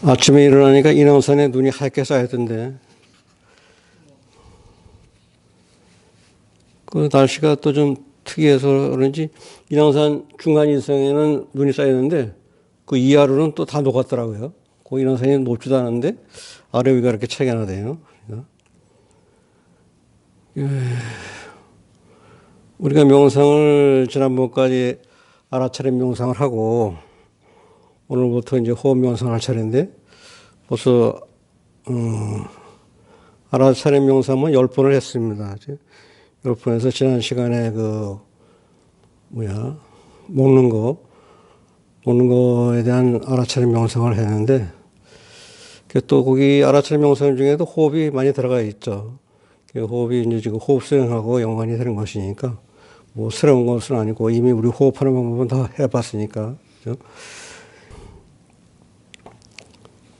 아침에 일어나니까 인왕산에 눈이 하얗게 쌓였던데, 그 날씨가 또 좀 특이해서 그런지 인왕산 중간 이상에는 눈이 쌓였는데 그 이하로는 또 다 녹았더라고요. 그 인왕산이 높지도 않은데 아래 위가 이렇게 차이가 나대요. 우리가 명상을 지난번까지 알아차림 명상을 하고 오늘부터 이제 호흡 명상을 할 차례인데 벌써 알아차림 명상은 10번을 했습니다. 10번에서 지난 시간에 먹는 거에 대한 알아차림 명상을 했는데 또 거기 알아차림 명상 중에도 호흡이 많이 들어가 있죠. 호흡이 이제 지금 호흡 수행하고 연관이 되는 것이니까 뭐 새로운 것은 아니고 이미 우리 호흡하는 방법은 다 해봤으니까. 그죠?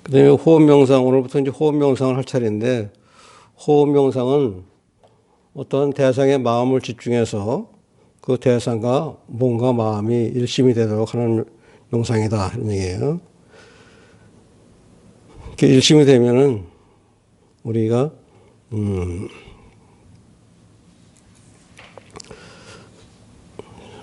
그 다음에 호흡 명상, 오늘부터 이제 호흡 명상을 할 차례인데, 호흡 명상은 어떤 대상의 마음을 집중해서 그 대상과 몸과 마음이 일심이 되도록 하는 명상이다. 이런 얘기예요. 이렇게 일심이 되면은 우리가,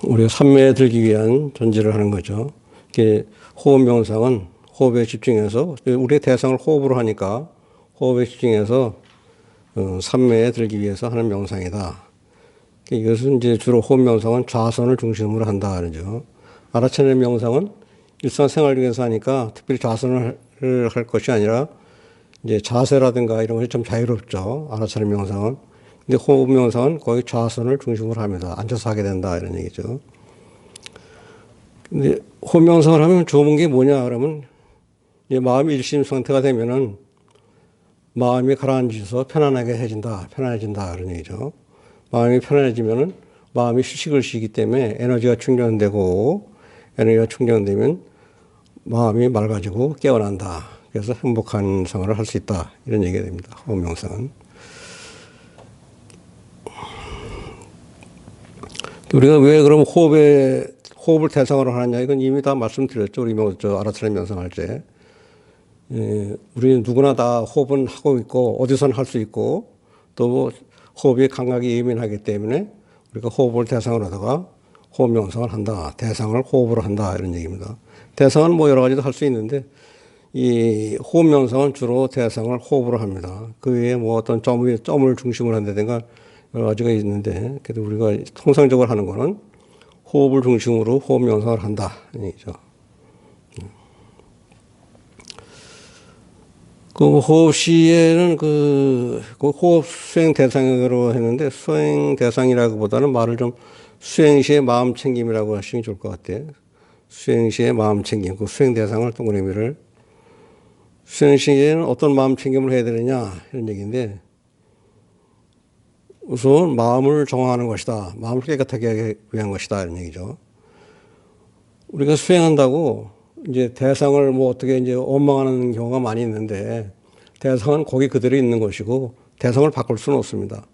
우리가 삼매에 들기 위한 전제를 하는 거죠. 이렇게 호흡 명상은 호흡에 집중해서 우리의 대상을 호흡으로 하니까 호흡에 집중해서 삼매에 들기 위해서 하는 명상이다. 이것은 이제 주로 호흡 명상은 좌선을 중심으로 한다 그러죠. 알아차림 명상은 일상생활 중에서 하니까 특별히 좌선을 할 것이 아니라 이제 자세라든가 이런 것이 좀 자유롭죠. 알아차림 명상은. 근데 호흡 명상은 거의 좌선을 중심으로 합니다. 앉아서 하게 된다 이런 얘기죠. 근데 호흡 명상을 하면 좋은 게 뭐냐 그러면 이제 마음이 일심 상태가 되면은 마음이 가라앉아서 편안해진다 그런 얘기죠. 마음이 편안해지면은 마음이 휴식을 쉬기 때문에 에너지가 충전되고 에너지가 충전되면 마음이 맑아지고 깨어난다. 그래서 행복한 생활을 할 수 있다. 이런 얘기가 됩니다. 호흡 명상은. 우리가 왜 그럼 호흡을 대상으로 하느냐. 이건 이미 다 말씀드렸죠. 우리 알아차림 명상할 때. 우리는 누구나 다 호흡은 하고 있고 어디서는 할 수 있고 또 호흡이 감각이 예민하기 때문에 우리가 호흡을 대상으로 하다가 호흡 명상을 한다. 대상을 호흡으로 한다. 이런 얘기입니다. 대상은 뭐 여러 가지도 할 수 있는데 이 호흡 명상은 주로 대상을 호흡으로 합니다. 그 외에 뭐 어떤 점을 중심으로 한다든가 여러 가지가 있는데 그래도 우리가 통상적으로 하는 거는 호흡을 중심으로 호흡 명상을 한다. 이런 얘기죠. 그 호흡 시에는 그 호흡 수행 대상으로 했는데 수행 대상이라기보다는 말을 좀 수행 시의 마음 챙김이라고 하시는 게 좋을 것 같아요. 수행 시의 마음 챙김, 그 수행 대상을 동그라미를 수행 시에는 어떤 마음 챙김을 해야 되느냐 이런 얘기인데 우선 마음을 정화하는 것이다. 마음을 깨끗하게 하기 위한 것이다 이런 얘기죠. 우리가 수행한다고 이제 대상을 뭐 어떻게 이제 원망하는 경우가 많이 있는데 대상은 거기 그대로 있는 것이고 대상을 바꿀 수는 없습니다.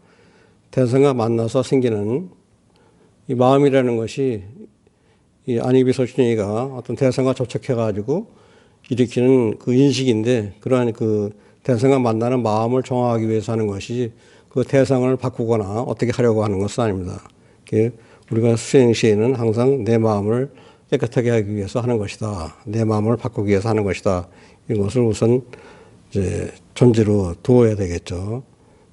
대상과 만나서 생기는 이 마음이라는 것이 이 안이비소신이가 어떤 대상과 접촉해가지고 일으키는 그 인식인데 그러한 그 대상과 만나는 마음을 정화하기 위해서 하는 것이 그 대상을 바꾸거나 어떻게 하려고 하는 것은 아닙니다. 우리가 수행 시에는 항상 내 마음을 깨끗하게 하기 위해서 하는 것이다. 내 마음을 바꾸기 위해서 하는 것이다. 이것을 우선 이제 전제로 두어야 되겠죠.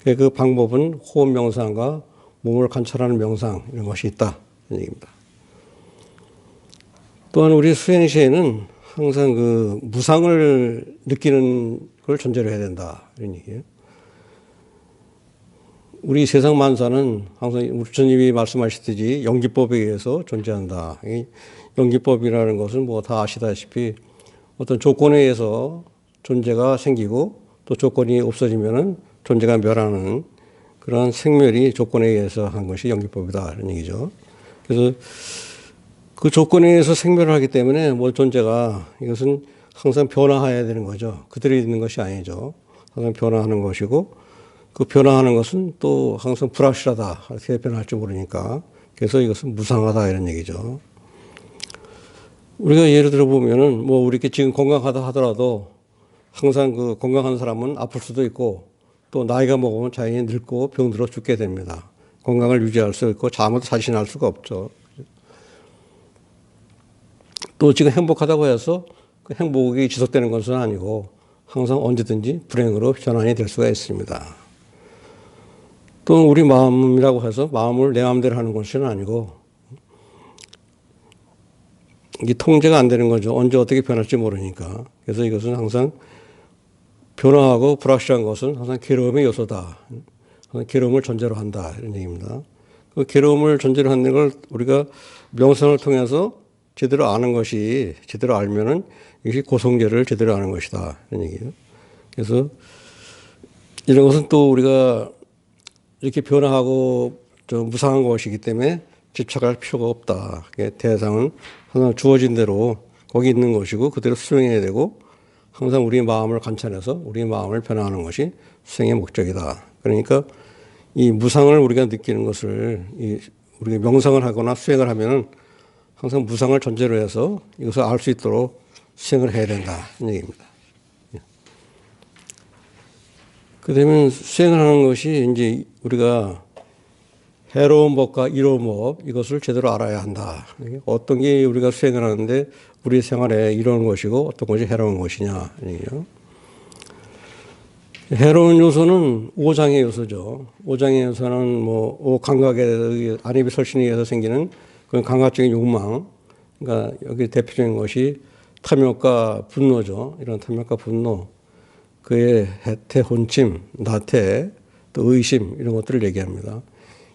그 방법은 호흡 명상과 몸을 관찰하는 명상 이런 것이 있다. 이런 얘기입니다. 또한 우리 수행 시에는 항상 그 무상을 느끼는 걸 전제로 해야 된다. 이런 얘기예요. 우리 세상 만사는 항상 우리 주님이 말씀하시듯이 연기법에 의해서 존재한다. 연기법이라는 것은 뭐 다 아시다시피 어떤 조건에 의해서 존재가 생기고 또 조건이 없어지면은 존재가 멸하는 그런 생멸이 조건에 의해서 한 것이 연기법이다. 이런 얘기죠. 그래서 그 조건에 의해서 생멸을 하기 때문에 뭐 존재가 이것은 항상 변화해야 되는 거죠. 그대로 있는 것이 아니죠. 항상 변화하는 것이고 그 변화하는 것은 또 항상 불확실하다. 어떻게 변할지 모르니까. 그래서 이것은 무상하다 이런 얘기죠. 우리가 예를 들어 보면은 뭐 우리 지금 건강하다 하더라도 항상 그 건강한 사람은 아플 수도 있고 또 나이가 먹으면 자연히 늙고 병들어 죽게 됩니다. 건강을 유지할 수 있고 아무도 자신할 수가 없죠. 또 지금 행복하다고 해서 그 행복이 지속되는 것은 아니고 항상 언제든지 불행으로 전환이 될 수가 있습니다. 또 우리 마음이라고 해서 마음을 내 마음대로 하는 것은 아니고 이게 통제가 안 되는 거죠. 언제 어떻게 변할지 모르니까. 그래서 이것은 항상 변화하고 불확실한 것은 항상 괴로움의 요소다. 괴로움을 전제로 한다. 이런 얘기입니다. 그 괴로움을 전제로 하는 걸 우리가 명상을 통해서 제대로 아는 것이, 제대로 알면은 이것이 고성제를 제대로 아는 것이다. 이런 얘기예요. 그래서 이런 것은 또 우리가 이렇게 변화하고 좀 무상한 것이기 때문에 집착할 필요가 없다. 대상은 항상 주어진 대로 거기 있는 것이고 그대로 수행해야 되고 항상 우리 마음을 관찰해서 우리 마음을 변화하는 것이 수행의 목적이다. 그러니까 이 무상을 우리가 느끼는 것을 우리가 명상을 하거나 수행을 하면은 항상 무상을 전제로 해서 이것을 알 수 있도록 수행을 해야 된다. 이런 얘기입니다. 그러면 수행을 하는 것이 이제 우리가 해로운 법과 이로운 법 이것을 제대로 알아야 한다. 어떤 게 우리가 수행을 하는데 우리 생활에 이로운 것이고 어떤 것이 해로운 것이냐. 해로운 요소는 오장의 요소죠. 오장의 요소는 뭐 감각의 안입이 설신에 의해서 생기는 그런 감각적인 욕망. 그러니까 여기 대표적인 것이 탐욕과 분노죠. 이런 탐욕과 분노. 그의 해태, 혼침, 나태, 또 의심 이런 것들을 얘기합니다.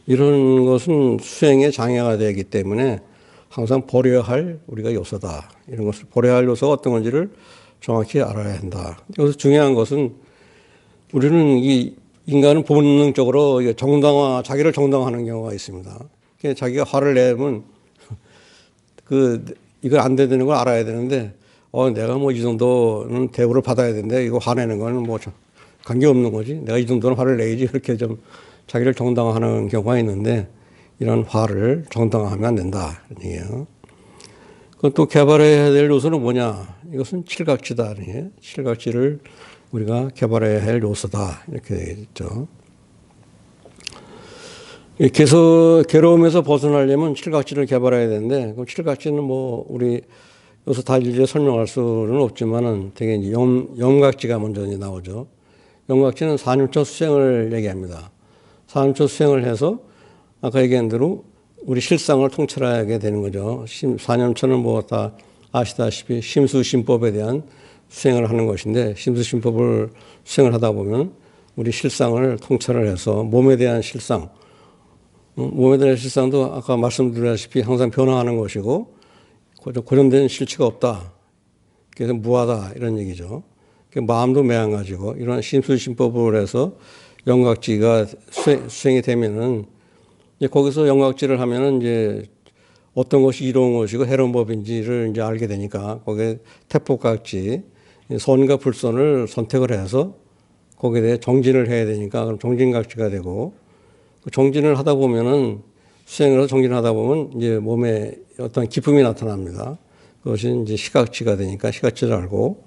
이런 것은 수행에 장애가 되기 때문에 항상 버려야 할 우리가 요소다. 이런 것을 버려야 할 요소가 어떤 건지를 정확히 알아야 한다. 여기서 중요한 것은 우리는 이 인간은 본능적으로 자기를 정당화하는 경우가 있습니다. 자기가 화를 내면 이걸 안 되는 걸 알아야 되는데 내가 뭐 이 정도는 대우를 받아야 되는데 이거 화내는 거는 뭐 관계없는 거지. 내가 이 정도는 화를 내야지. 그렇게 좀 자기를 정당화하는 경우가 있는데 이런 화를 정당화하면 안 된다. 이런 얘기예요. 그것도 개발해야 될 요소는 뭐냐. 이것은 칠각지다. 칠각지를 우리가 개발해야 할 요소다. 이렇게 되겠죠. 그래서 괴로움에서 벗어나려면 칠각지를 개발해야 되는데 그 칠각지는 뭐 우리 여기서 다 일일이 설명할 수는 없지만은 되게 이제 염각지가 먼저 나오죠. 염각지는 사념처 수행을 얘기합니다. 사념처 수행을 해서 아까 얘기한 대로 우리 실상을 통찰하게 되는 거죠. 사념처는 뭐 다 아시다시피 심수심법에 대한 수행을 하는 것인데 심수심법을 수행을 하다 보면 우리 실상을 통찰을 해서 몸에 대한 실상, 몸에 대한 실상도 아까 말씀드렸다시피 항상 변화하는 것이고 고정된 실체가 없다. 그래서 무하다 이런 얘기죠. 마음도 매한가지고 이런 심수심법을 해서 영각지가 수행이 되면은 이제 거기서 영각지를 하면은 이제 어떤 것이 이로운 것이고 해로운 법인지를 이제 알게 되니까 거기에 태폭각지 선과 불선을 선택을 해서 거기에 대해 정진을 해야 되니까 그럼 정진각지가 되고 정진을 하다 보면은 수행을 해서 정진을 하다 보면 이제 몸에 어떤 기쁨이 나타납니다. 그것이 이제 시각지가 되니까 시각지를 알고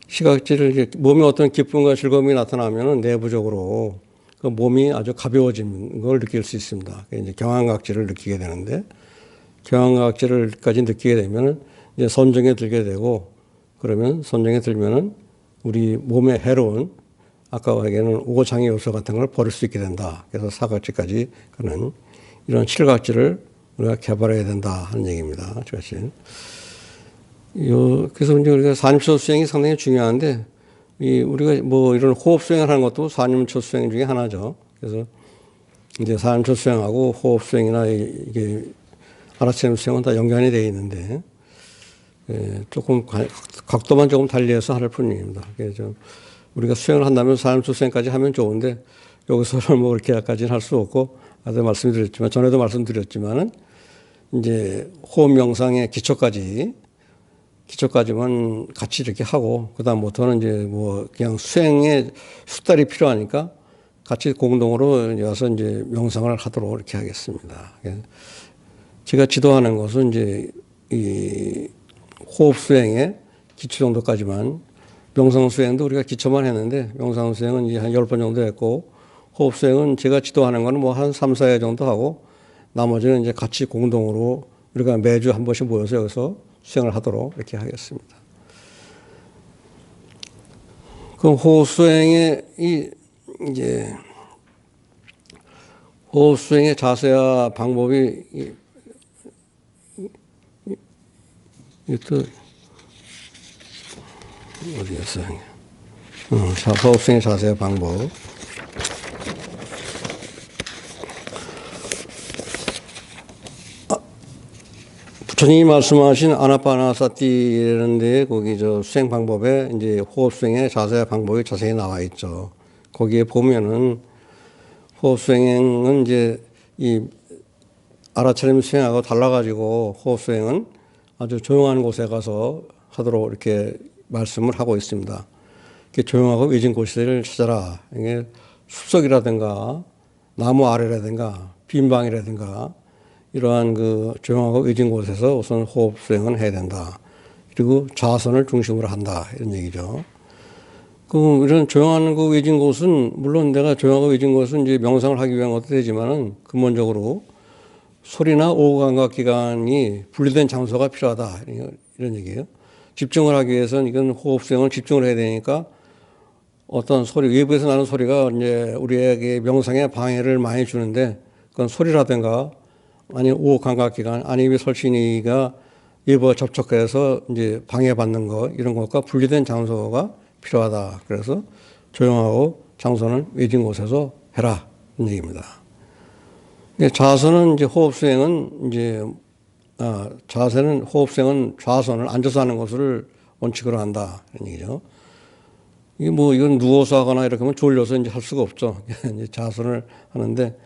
시각지를 이제 몸에 어떤 기쁨과 즐거움이 나타나면은 내부적으로 그 몸이 아주 가벼워진 걸 느낄 수 있습니다. 이제 경안각지를 느끼게 되는데 경안각지를까지 느끼게 되면은 이제 선정에 들게 되고 그러면 선정에 들면은 우리 몸에 해로운 아까 얘기하는 오장의 요소 같은 걸 버릴 수 있게 된다. 그래서 사각지까지 가는 이런 칠각지를 우리가 개발해야 된다 하는 얘기입니다. 그래서 이제 우리가 사념처 수행이 상당히 중요한데 우리가 뭐 이런 호흡 수행을 하는 것도 사념처 수행 중에 하나죠. 그래서 이제 사념처 수행하고 호흡 수행이나 이게 알아채는 수행은 다 연관이 되어 있는데 조금 각도만 조금 달리해서 할 뿐입니다. 그래서 우리가 수행을 한다면 사념처 수행까지 하면 좋은데 여기서는 뭐 그렇게까지는 할 수 없고 아까 말씀드렸지만 전에도 말씀드렸지만은 이제 호흡 명상의 기초까지만 같이 이렇게 하고 그다음부터는 이제 뭐 그냥 수행에 숙달이 필요하니까 같이 공동으로 와서 이제 명상을 하도록 이렇게 하겠습니다. 제가 지도하는 것은 이제 이 호흡 수행의 기초 정도까지만 명상수행도 우리가 기초만 했는데 명상수행은 이제 한 10번 정도 했고 호흡수행은 제가 지도하는 거는 뭐 한 3, 4회 정도 하고 나머지는 이제 같이 공동으로 우리가 매주 한 번씩 모여서 여기서 수행을 하도록 이렇게 하겠습니다. 그럼 호흡수행의 이제 호흡수행의 자세와 방법이 또 어디였어요? 호흡수행의 자세와 방법. 부처님이 말씀하신 아나파나사티라는 데 거기 수행 방법에 이제 호흡 수행의 자세와 방법이 자세히 나와 있죠. 거기에 보면은 호흡 수행은 이제 이 알아차림 수행하고 달라가지고 호흡 수행은 아주 조용한 곳에 가서 하도록 이렇게 말씀을 하고 있습니다. 이렇게 조용하고 외진 곳을 찾아라. 이게 숲속이라든가 나무 아래라든가 빈 방이라든가 이러한 그 조용하고 외진 곳에서 우선 호흡 수행은 해야 된다. 그리고 좌선을 중심으로 한다. 이런 얘기죠. 그 이런 조용한 그 외진 곳은 물론 내가 조용하고 외진 곳은 이제 명상을 하기 위한 것도 되지만은 근본적으로 소리나 오감각 기관이 분리된 장소가 필요하다. 이런 얘기예요. 집중을 하기 위해서는 이건 호흡 수행을 집중을 해야 되니까 어떤 소리, 외부에서 나는 소리가 이제 우리에게 명상에 방해를 많이 주는데 그건 소리라든가 아니 오 감각기관, 안입의 설신이가 외부와 접촉해서 이제 방해받는 것 이런 것과 분리된 장소가 필요하다. 그래서 조용하고 장소는 외진 곳에서 해라 이런 얘기입니다. 자세는 이제 호흡 수행은 이제 자세는 호흡 수행은 좌선을 앉아서 하는 것을 원칙으로 한다 이런 얘기죠. 이게 뭐 이건 누워서 하거나 이렇게 하면 졸려서 이제 할 수가 없죠. 이제 좌선을 하는데.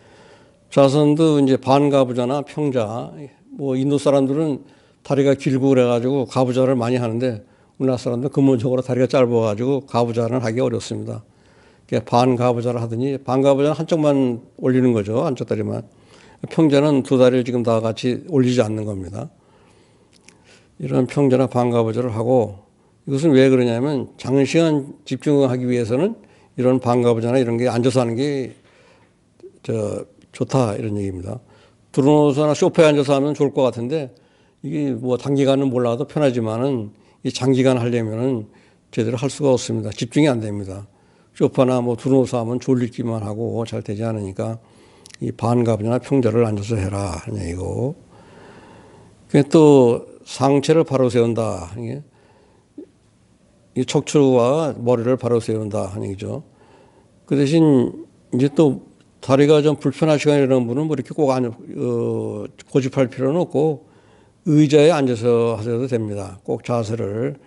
좌선도 이제 반가부좌나 평자, 뭐 인도 사람들은 다리가 길고 그래가지고 가부좌를 많이 하는데 우리나라 사람들은 근본적으로 다리가 짧아가지고 가부좌는 하기 어렵습니다. 반가부좌를 하더니 반가부좌는 한쪽만 올리는 거죠. 한쪽 다리만. 평자는 두 다리를 지금 다 같이 올리지 않는 겁니다. 이런 평자나 반가부좌를 하고 이것은 왜 그러냐면 장시간 집중하기 위해서는 이런 반가부좌나 이런 게 앉아서 하는 게 좋다 이런 얘기입니다. 드러누워서나 소파에 앉아서 하면 좋을 것 같은데 이게 뭐 단기간은 몰라도 편하지만은 이 장기간 하려면은 제대로 할 수가 없습니다. 집중이 안 됩니다. 소파나 뭐 드러누워서 하면 졸리기만 하고 잘 되지 않으니까 이 반가부나 평자를 앉아서 해라 하는 얘기고. 또 상체를 바로 세운다. 이 척추와 머리를 바로 세운다 하는 얘기죠. 그 대신 이제 또 다리가 좀 불편하시거나 이런 분은 뭐 이렇게 꼭 고집할 필요는 없고 의자에 앉아서 하셔도 됩니다. 꼭 자세를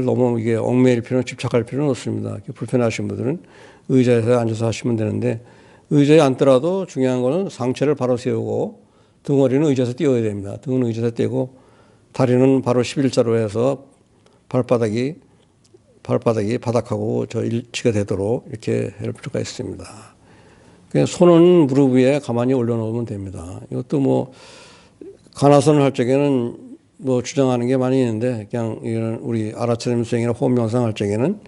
너무 이게 얽매일 필요는 집착할 필요는 없습니다. 불편하신 분들은 의자에서 앉아서 하시면 되는데 의자에 앉더라도 중요한 거는 상체를 바로 세우고 등허리는 의자에서 띄워야 됩니다. 등은 의자에서 띄고 다리는 바로 11자로 해서 발바닥이 바닥하고 일치가 되도록 이렇게 할 필요가 있습니다. 손은 무릎 위에 가만히 올려놓으면 됩니다. 이것도 뭐 가나선을 할 적에는 뭐 주장하는 게 많이 있는데 그냥 이런 우리 알아차림 수행이나 호흡 명상 할 적에는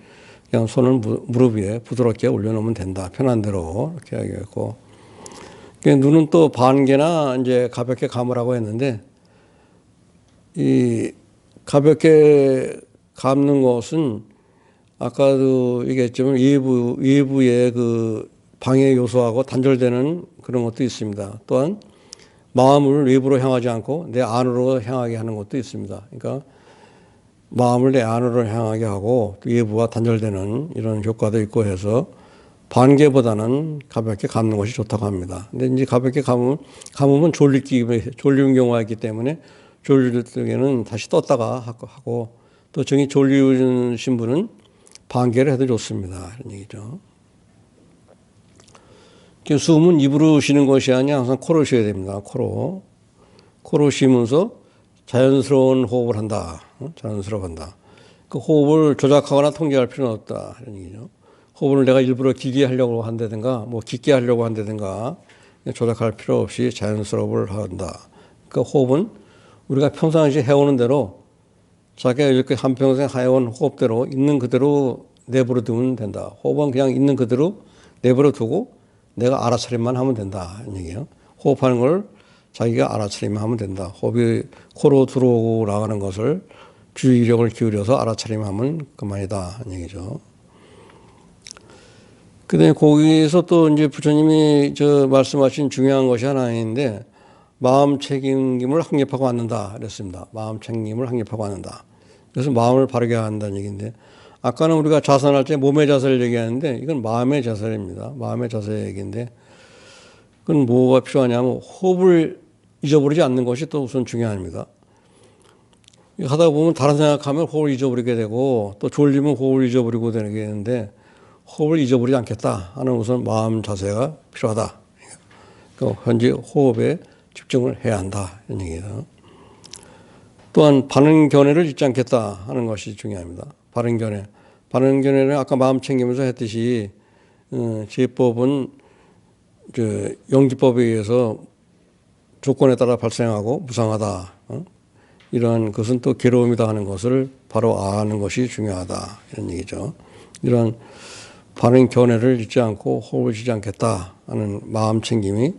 그냥 손을 무릎 위에 부드럽게 올려놓으면 된다. 편한 대로 이렇게 하겠고. 눈은 또 반개나 이제 가볍게 감으라고 했는데 이 가볍게 감는 것은 아까도 얘기했지만 외부의 그 방해 요소하고 단절되는 그런 것도 있습니다. 또한 마음을 외부로 향하지 않고 내 안으로 향하게 하는 것도 있습니다. 그러니까 마음을 내 안으로 향하게 하고 외부와 단절되는 이런 효과도 있고 해서 반개보다는 가볍게 감는 것이 좋다고 합니다. 근데 이제 가볍게 감으면 졸리는 경우가 있기 때문에 졸릴 때에는 다시 떴다가 하고 또 정이 졸리신 분은 반개를 해도 좋습니다. 이런 얘기죠. 숨은 입으로 쉬는 것이 아니라 항상 코로 쉬어야 됩니다. 코로 쉬면서 자연스러운 호흡을 한다. 자연스럽게 한다. 그 호흡을 조작하거나 통제할 필요는 없다. 이런 얘기죠. 호흡을 내가 일부러 길게 하려고 한다든가 뭐 깊게 하려고 한다든가 조작할 필요 없이 자연스러움을 한다. 그 호흡은 우리가 평상시에 해오는 대로 자기가 이렇게 한평생 해온 호흡대로 있는 그대로 내버려 두면 된다. 호흡은 그냥 있는 그대로 내버려 두고 내가 알아차림만 하면 된다. 이런 얘기예요. 호흡하는 걸 자기가 알아차림만 하면 된다. 호흡이 코로 들어오고 나가는 것을 주의력을 기울여서 알아차림만 하면 그만이다. 이런 얘기죠. 근데 거기서 또 이제 부처님이 말씀하신 중요한 것이 하나 있는데 마음 책임을 확립하고 앉는다. 그랬습니다. 마음 책임을 확립하고 앉는다. 그래서 마음을 바르게 한다는 얘기인데 아까는 우리가 자선할 때 몸의 자세를 얘기하는데 이건 마음의 자세입니다. 마음의 자세 얘기인데 그건 뭐가 필요하냐면 호흡을 잊어버리지 않는 것이 또 우선 중요합니다. 하다 보면 다른 생각하면 호흡을 잊어버리게 되고 또 졸리면 호흡을 잊어버리고 되는데 호흡을 잊어버리지 않겠다 하는 우선 마음 자세가 필요하다. 현재 호흡에 집중을 해야 한다. 이런 얘기예요. 또한 바른 견해를 잊지 않겠다 하는 것이 중요합니다. 바른 견해. 바른 견해는 아까 마음 챙기면서 했듯이 제법은 영지법에 의해서 조건에 따라 발생하고 무상하다. 이런 것은 또 괴로움이다 하는 것을 바로 아는 것이 중요하다. 이런 얘기죠. 이런 바른 견해를 잊지 않고 호흡을 잊지 않겠다 하는 마음 챙김을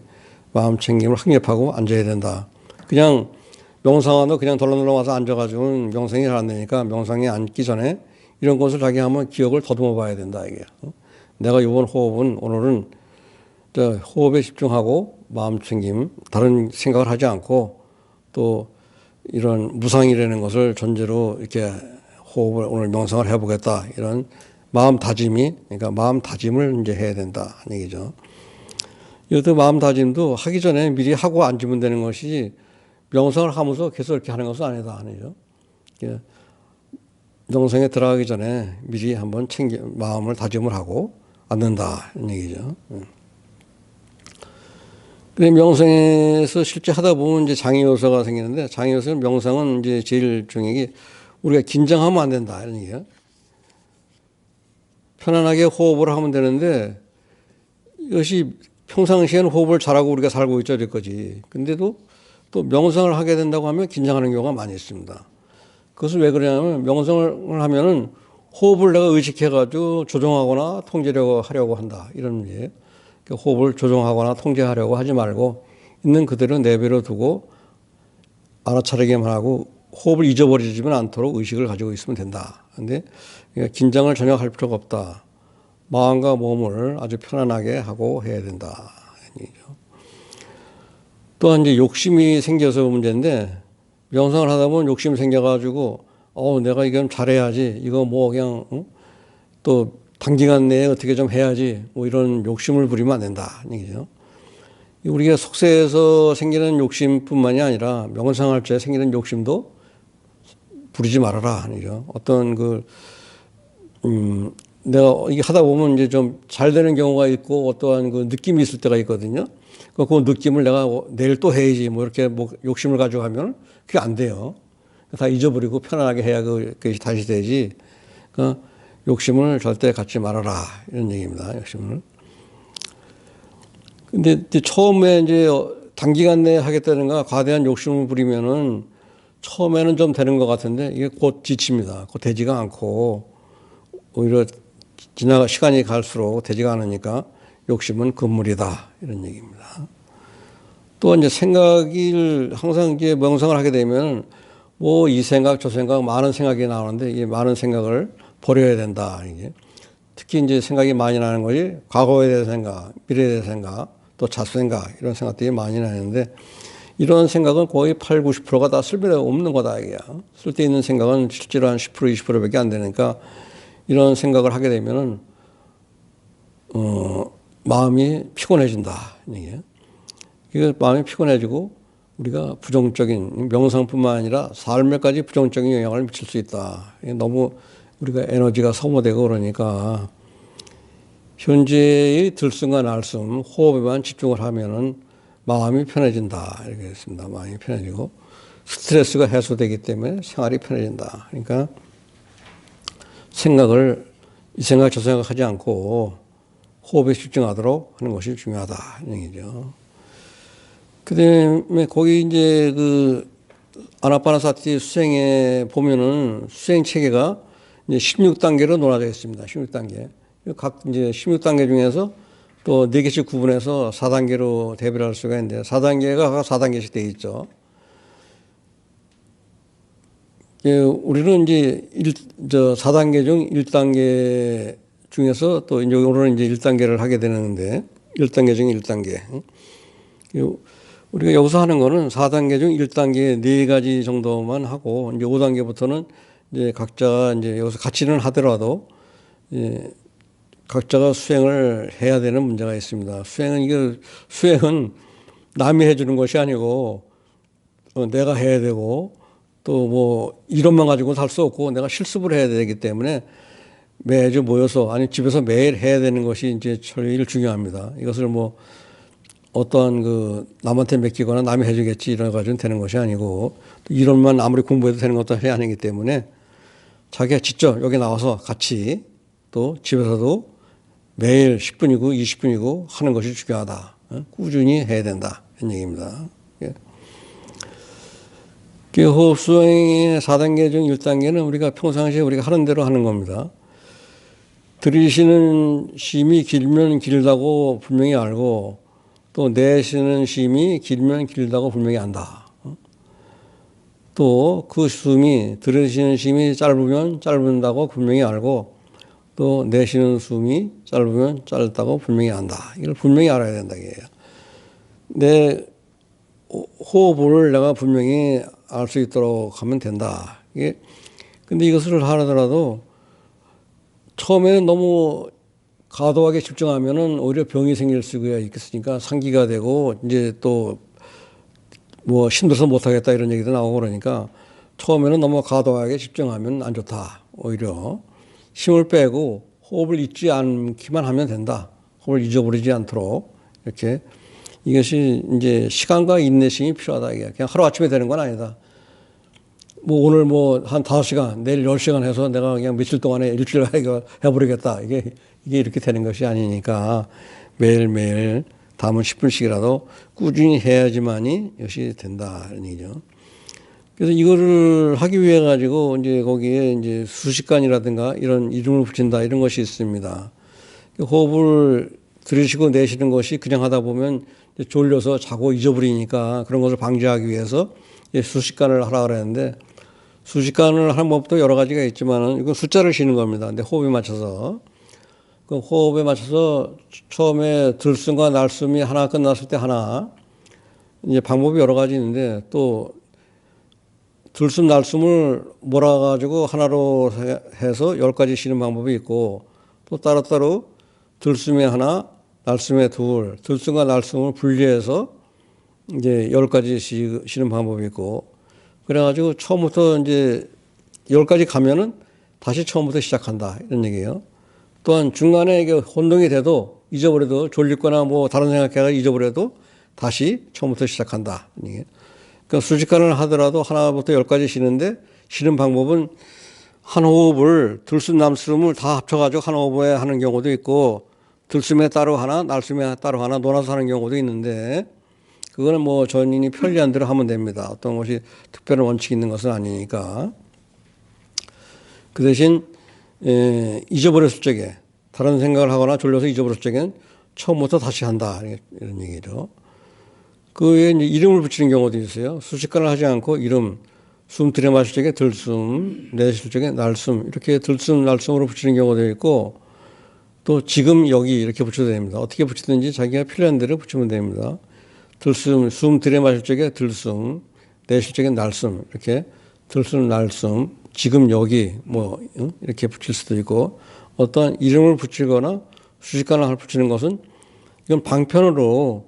확립하고 앉아야 된다. 그냥 명상하도 그냥 덜렁덜렁 와서 앉아가지고는 명상이 잘 안 되니까 명상에 앉기 전에 이런 것을 자기 한번 기억을 더듬어 봐야 된다. 이게. 내가 이번 호흡은 오늘은 호흡에 집중하고 마음 챙김, 다른 생각을 하지 않고 또 이런 무상이라는 것을 전제로 이렇게 호흡을 오늘 명상을 해보겠다. 이런 마음 다짐이, 그러니까 마음 다짐을 이제 해야 된다. 하는 얘기죠. 이것도 마음 다짐도 하기 전에 미리 하고 앉으면 되는 것이지 명상을 하면서 계속 이렇게 하는 것은 아니다. 하는 거죠. 명상에 들어가기 전에 미리 한번 마음을 다짐을 하고 앉는다. 이런 얘기죠. 근데 명상에서 실제 하다 보면 이제 장애 요소가 생기는데 장애 요소는 명상은 이제 제일 중요한 게 우리가 긴장하면 안 된다. 이런 얘기예요. 편안하게 호흡을 하면 되는데 이것이 평상시에는 호흡을 잘하고 우리가 살고 있죠. 이거지. 근데도 또 명상을 하게 된다고 하면 긴장하는 경우가 많이 있습니다. 그것은 왜 그러냐면 명상을 하면은 호흡을 내가 의식해가지고 조정하거나 통제하려고 한다. 이런 문제예요. 호흡을 조정하거나 통제하려고 하지 말고 있는 그대로 내버려 두고 알아차리기만 하고 호흡을 잊어버리지만 않도록 의식을 가지고 있으면 된다. 그런데 긴장을 전혀 할 필요가 없다. 마음과 몸을 아주 편안하게 하고 해야 된다. 또한 이제 욕심이 생겨서 문제인데 명상을 하다 보면 욕심이 생겨가지고 내가 이건 잘해야지. 이거 뭐 그냥 또 단기간 내에 어떻게 좀 해야지. 뭐 이런 욕심을 부리면 안 된다. 얘기죠. 우리가 속세에서 생기는 욕심뿐만이 아니라 명상할 때 생기는 욕심도 부리지 말아라. 얘기죠. 어떤 내가 이게 하다 보면 이제 좀 잘 되는 경우가 있고 어떠한 그 느낌이 있을 때가 있거든요. 그 느낌을 내가 내일 또 해야지. 뭐 이렇게 뭐 욕심을 가지고 하면 그게 안 돼요. 다 잊어버리고 편안하게 해야 그것이 다시 되지. 그러니까 욕심을 절대 갖지 말아라. 이런 얘기입니다. 욕심을. 근데 처음에 이제 단기간 내에 하겠다는가 과대한 욕심을 부리면은 처음에는 좀 되는 것 같은데 이게 곧 지칩니다. 곧 되지가 않고 오히려 시간이 갈수록 되지가 않으니까 욕심은 금물이다. 이런 얘기입니다. 또 이제 생각을 항상 이제 명상을 하게 되면 뭐 이 생각 저 생각 많은 생각이 나오는데 이 많은 생각을 버려야 된다. 이게 특히 이제 생각이 많이 나는 것이 과거에 대한 생각, 미래에 대한 생각, 또 자수생각 이런 생각들이 많이 나는데 이런 생각은 거의 8, 90%가 다 쓸데가 없는 거다. 이게 쓸데있는 생각은 실제로 한 10%, 20%밖에 안 되니까 이런 생각을 하게 되면은 마음이 피곤해진다. 이게 마음이 피곤해지고 우리가 부정적인 명상뿐만 아니라 삶에까지 부정적인 영향을 미칠 수 있다. 너무 우리가 에너지가 소모되고 그러니까 현재의 들숨과 날숨 호흡에만 집중을 하면은 마음이 편해진다. 이렇게 했습니다. 마음이 편해지고 스트레스가 해소되기 때문에 생활이 편해진다. 그러니까 생각을 이 생각 저 생각 하지 않고 호흡에 집중하도록 하는 것이 중요하다. 이런 얘기죠. 그 다음에 거기 이제 아나파나사티 수행에 보면은 수행 체계가 이제 16단계로 나눠져 있습니다. 16단계. 각 이제 16단계 중에서 또 4개씩 구분해서 4단계로 대비를 할 수가 있는데 4단계가 각 4단계씩 되어 있죠. 예, 우리는 이제 4단계 중 1단계 중에서 또 이제 오늘은 이제 1단계를 하게 되는데 1단계 중 1단계. 우리가 여기서 하는 거는 4단계 중 1단계 4가지 정도만 하고 이제 5단계부터는 이제 각자가 이제 여기서 같이는 하더라도 예, 각자가 수행을 해야 되는 문제가 있습니다. 수행은 남이 해주는 것이 아니고 내가 해야 되고 또 뭐 이론만 가지고 살 수 없고 내가 실습을 해야 되기 때문에 매주 모여서 아니 집에서 매일 해야 되는 것이 이제 제일 중요합니다. 이것을 뭐 어떠한 그 남한테 맡기거나 남이 해주겠지 이런 가지고는 되는 것이 아니고 이론만 아무리 공부해도 되는 것도 아니기 때문에 자기가 직접 여기 나와서 같이 또 집에서도 매일 10분이고 20분이고 하는 것이 중요하다. 꾸준히 해야 된다. 이런 얘기입니다. 호흡 수행의 4단계 중 1단계는 우리가 평상시에 우리가 하는 대로 하는 겁니다. 들이쉬는 쉼이 길면 길다고 분명히 알고 또 내쉬는 쉼이 길면 길다고 분명히 안다. 또 그 숨이 들이쉬는 쉼이 짧으면 짧은다고 분명히 알고 또 내쉬는 숨이 짧으면 짧다고 분명히 안다. 이걸 분명히 알아야 된다. 이게요. 내 호흡을 내가 분명히 알 수 있도록 하면 된다. 이게 근데 이것을 하더라도 처음에는 너무 과도하게 집중하면은 오히려 병이 생길 수가 있겠으니까 상기가 되고 이제 또 뭐 힘들어서 못하겠다 이런 얘기도 나오고 그러니까 처음에는 너무 과도하게 집중하면 안 좋다. 오히려 힘을 빼고 호흡을 잊지 않기만 하면 된다. 호흡을 잊어버리지 않도록 이렇게 이것이 이제 시간과 인내심이 필요하다. 이게 그냥 하루아침에 되는 건 아니다. 뭐 오늘 뭐 한 5시간, 내일 10시간 해서 내가 그냥 며칠 동안에 일주일 해버리겠다. 이게 이렇게 되는 것이 아니니까 매일매일 다음은 10분씩이라도 꾸준히 해야지만이 이것이 된다. 이런 얘기죠. 그래서 이거를 하기 위해 가지고 이제 거기에 이제 수식관이라든가 이런 이름을 붙인다 이런 것이 있습니다. 호흡을 들이쉬고 내쉬는 것이 그냥 하다 보면 졸려서 자고 잊어버리니까 그런 것을 방지하기 위해서 수식관을 하라 그랬는데 수식관을 하는 법도 여러 가지가 있지만은 이건 숫자를 쉬는 겁니다. 근데 호흡에 맞춰서 그 호흡에 맞춰서 처음에 들숨과 날숨이 하나 끝났을 때 하나 이제 방법이 여러 가지 있는데 또 들숨 날숨을 몰아가지고 하나로 해서 10가지 쉬는 방법이 있고 또 따로따로 들숨에 하나 날숨에 둘 들숨과 날숨을 분리해서 이제 10가지 쉬는 방법이 있고 그래가지고 처음부터 이제 10가지 가면은 다시 처음부터 시작한다 이런 얘기예요. 또한 중간에 이게 혼동이 돼도 잊어버려도 졸리거나 뭐 다른 생각해가 잊어버려도 다시 처음부터 시작한다. 그러니까 수식관을 하더라도 하나부터 10가지 쉬는데 쉬는 방법은 한 호흡을 들숨 남숨을 다 합쳐가지고 한 호흡에 하는 경우도 있고 들숨에 따로 하나 날숨에 따로 하나 놀아서 하는 경우도 있는데 그거는 뭐 전인이 편리한 대로 하면 됩니다. 어떤 것이 특별한 원칙이 있는 것은 아니니까. 그 대신 잊어버렸을 적에 다른 생각을 하거나 졸려서 잊어버렸을 적에는 처음부터 다시 한다 이런 얘기죠. 그 외에 이제 이름을 붙이는 경우도 있어요. 수식관을 하지 않고 이름, 숨 들이마실 적에 들숨, 내쉴 적에 날숨 이렇게 들숨, 날숨으로 붙이는 경우도 있고 또 지금 여기 이렇게 붙여도 됩니다. 어떻게 붙이든지 자기가 필요한 대로 붙이면 됩니다. 들숨, 숨 들이마실 적에 들숨, 내쉴 적에 날숨 이렇게 들숨, 날숨, 지금 여기 뭐 이렇게 붙일 수도 있고 어떤 이름을 붙이거나 수식관을 붙이는 것은 이건 방편으로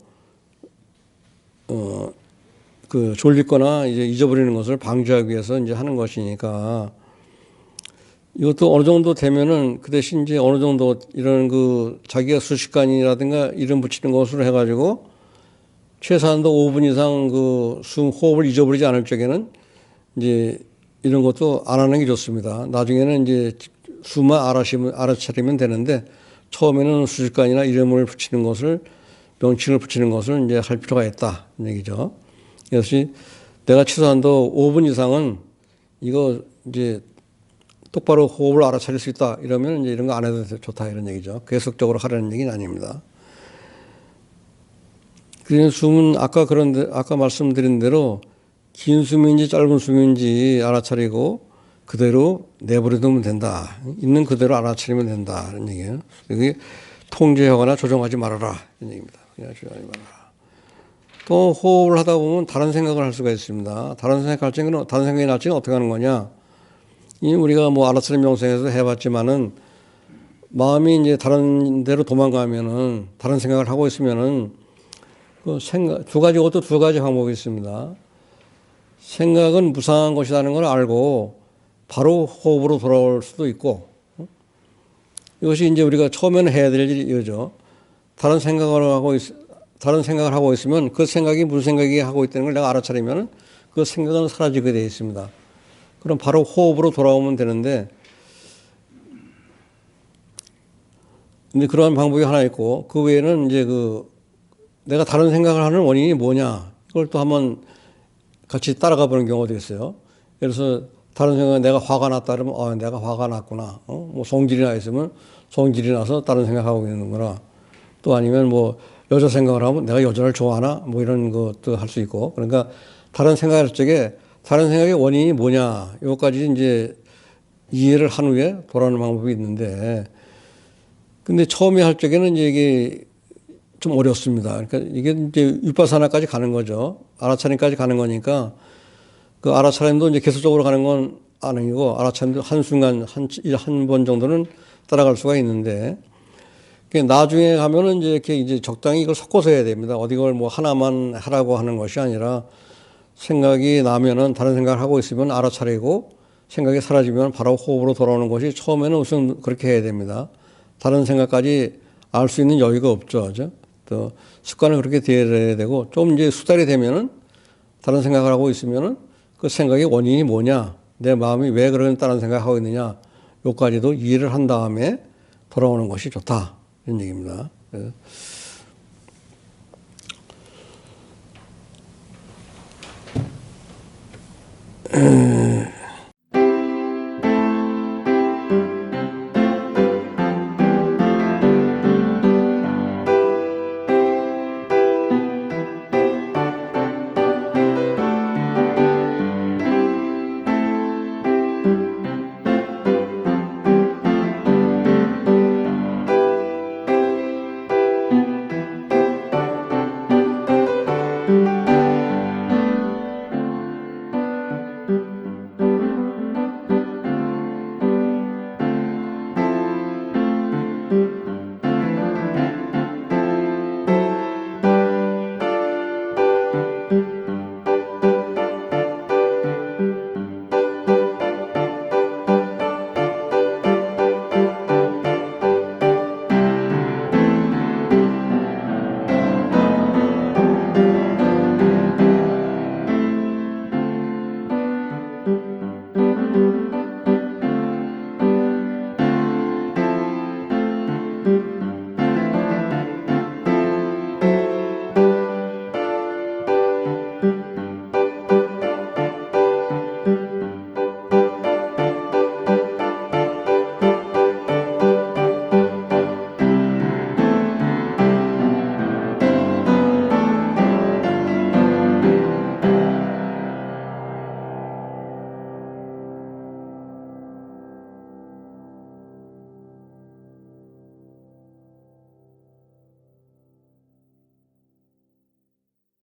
그 졸리거나 이제 잊어버리는 것을 방지하기 위해서 이제 하는 것이니까 이것도 어느 정도 되면은 그 대신 이제 어느 정도 이런 그 자기가 수식관이라든가 이름 붙이는 것으로 해가지고 최소한도 5분 이상 그 숨 호흡을 잊어버리지 않을 적에는 이제 이런 것도 안 하는 게 좋습니다. 나중에는 이제 숨만 알아차리면 되는데 처음에는 수식관이나 이름을 붙이는 것을 명칭을 붙이는 것을 이제 할 필요가 있다. 이 얘기죠. 그래서 내가 최소한도 5분 이상은 이거 이제 똑바로 호흡을 알아차릴 수 있다. 이러면 이제 이런 거 안 해도 좋다. 이런 얘기죠. 계속적으로 하라는 얘기는 아닙니다. 그냥 숨은 아까 말씀드린 대로 긴 숨인지 짧은 숨인지 알아차리고 그대로 내버려두면 된다. 있는 그대로 알아차리면 된다. 이런 얘기예요. 여기 통제하거나 조정하지 말아라. 이런 얘기입니다. 그냥 조정하지 말아라. 또 호흡을 하다 보면 다른 생각을 할 수가 있습니다. 다른 생각이 날 적은 어떻게 하는 거냐. 우리가 뭐 알아차림 명상에서 해봤지만은 마음이 이제 다른 데로 도망가면은 다른 생각을 하고 있으면은 그 생각, 이것도 두 가지 방법이 있습니다. 생각은 무상한 것이라는 걸 알고 바로 호흡으로 돌아올 수도 있고, 이것이 이제 우리가 처음에는 해야 될 일이 이거죠. 다른 생각을 하고 있으면 그 생각이 무슨 생각이 하고 있다는 걸 내가 알아차리면 그 생각은 사라지게 되어 있습니다. 그럼 바로 호흡으로 돌아오면 되는데, 근데 그러한 방법이 하나 있고, 그 외에는 이제 내가 다른 생각을 하는 원인이 뭐냐, 이걸 또 한번 같이 따라가 보는 경우도 있어요. 예를 들어서 다른 생각, 내가 화가 났다 그러면, 내가 화가 났구나. 뭐 성질이 나 있으면 성질이 나서 다른 생각하고 있는구나. 또 아니면 뭐 여자 생각을 하면 내가 여자를 좋아하나? 뭐 이런 것도 할 수 있고. 그러니까 다른 생각할 적에 다른 생각의 원인이 뭐냐, 요까지 이제 이해를 한 후에 돌아오는 방법이 있는데, 근데 처음에 할 적에는 이제 이게 좀 어렵습니다. 그러니까 이게 이제 윗바사나까지 가는 거죠. 알아차림까지 가는 거니까 그 알아차림도 이제 계속적으로 가는 건 아니고 알아차림도 한순간 한 번 정도는 따라갈 수가 있는데, 나중에 가면은 이제 적당히 이걸 섞어서 해야 됩니다. 어디 걸 뭐 하나만 하라고 하는 것이 아니라 생각이 나면은 다른 생각을 하고 있으면 알아차리고 생각이 사라지면 바로 호흡으로 돌아오는 것이 처음에는 우선 그렇게 해야 됩니다. 다른 생각까지 알 수 있는 여유가 없죠. 그죠? 또 습관을 그렇게 들여야 되고, 좀 이제 수달이 되면은 다른 생각을 하고 있으면은 그 생각의 원인이 뭐냐, 내 마음이 왜 그런 다른 생각을 하고 있느냐, 요까지도 이해를 한 다음에 돌아오는 것이 좋다. 이런 얘기입니다.